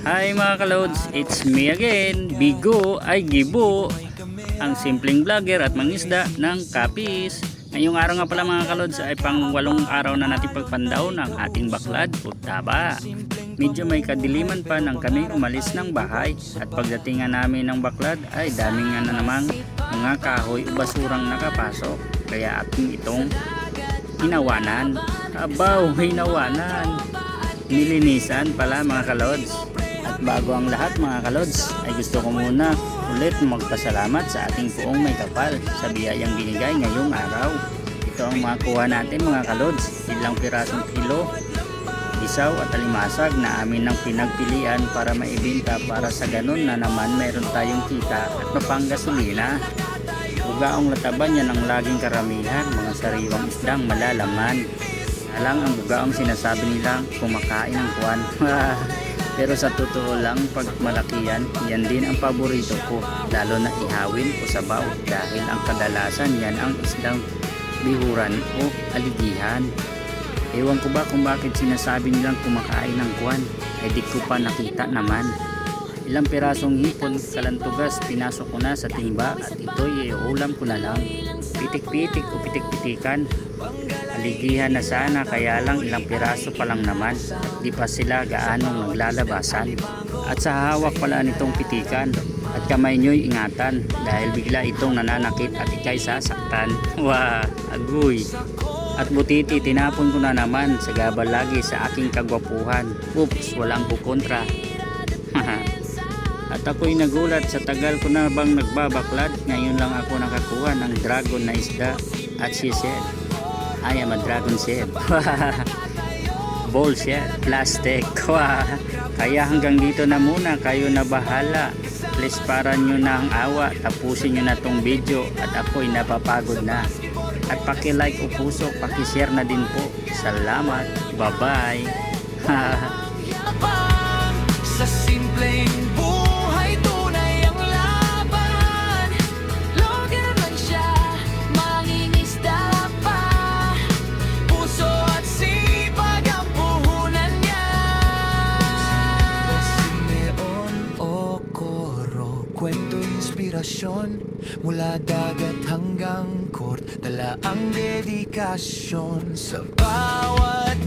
Hi mga kalods, it's me again, Bigo ay Gibo, ang simpleng vlogger at mangisda ng Capiz. Ngayong araw nga pala mga kalods ay pang 8 araw na natin pagpandaw ng ating baklad o taba. Medyo may kadiliman pa nang kami umalis ng bahay at pagdating nga namin ng baklad ay daming nga na namang mga kahoy o basurang nakapasok. Kaya ating itong hinawanan. Abaw, hinawanan. Nilinisan pala mga kalods. At bago ang lahat mga kalods ay gusto ko muna ulit magpasalamat sa ating Poong May Kapal sa biyayang binigay ngayong araw. Ito ang makuha natin mga kalods, ilang pirasong kilo, isaw at alimasag na amin ng pinagpilian para maibenta para sa ganun na naman mayroon tayong kita at mapanggasolina. Bugaong lataban yan ang laging karamihan, mga sariwang isdang malalaman. Alang ang bugaong sinasabi nilang kumakain ng kuwan. Pero sa totoo lang, pag malaki yan din ang paborito ko, lalo na ihawin o sabaw dahil ang kadalasan yan ang isdang bihuran o aligihan. Ewan ko ba kung bakit sinasabi nilang kumakain ng kuwan, ay di ko pa nakita naman. Ilang pirasong hipon kalantugas pinasok ko na sa timba at ito'y iulam ko na lang. Pitik-pitik o pitik-pitikan. Aligihan na sana kaya lang ilang piraso pa lang naman at di pa sila gaanong naglalabasan. At sa hawak pala nitong pitikan at kamay nyo'y ingatan dahil bigla itong nananakit at ikay sasaktan. Wah, agoy! At butiti tinapon ko na naman sa gabal lagi sa aking kagwapuhan. Oops, walang kukontra. At ako'y nagulat sa tagal ko na bang nagbabaklad. Ngayon lang ako nakakuha ng dragon na isda. At she said, I am a dragon chef. Bullshit, plastic. Kaya hanggang dito na muna, kayo na bahala. Please paran nyo na ang awa. Tapusin nyo na tong video at ako'y napapagod na. At paki-like o puso, paki-share na din po. Salamat. Bye-bye. Sa simpleng buhay tunay ang laban. Logger man siya, mangingisda pa. Puso at sipag ang puhunan niya. Simeon o Coro, kwento inspirasyon. Mula dagat hanggang court, dala ang dedikasyon sa bawat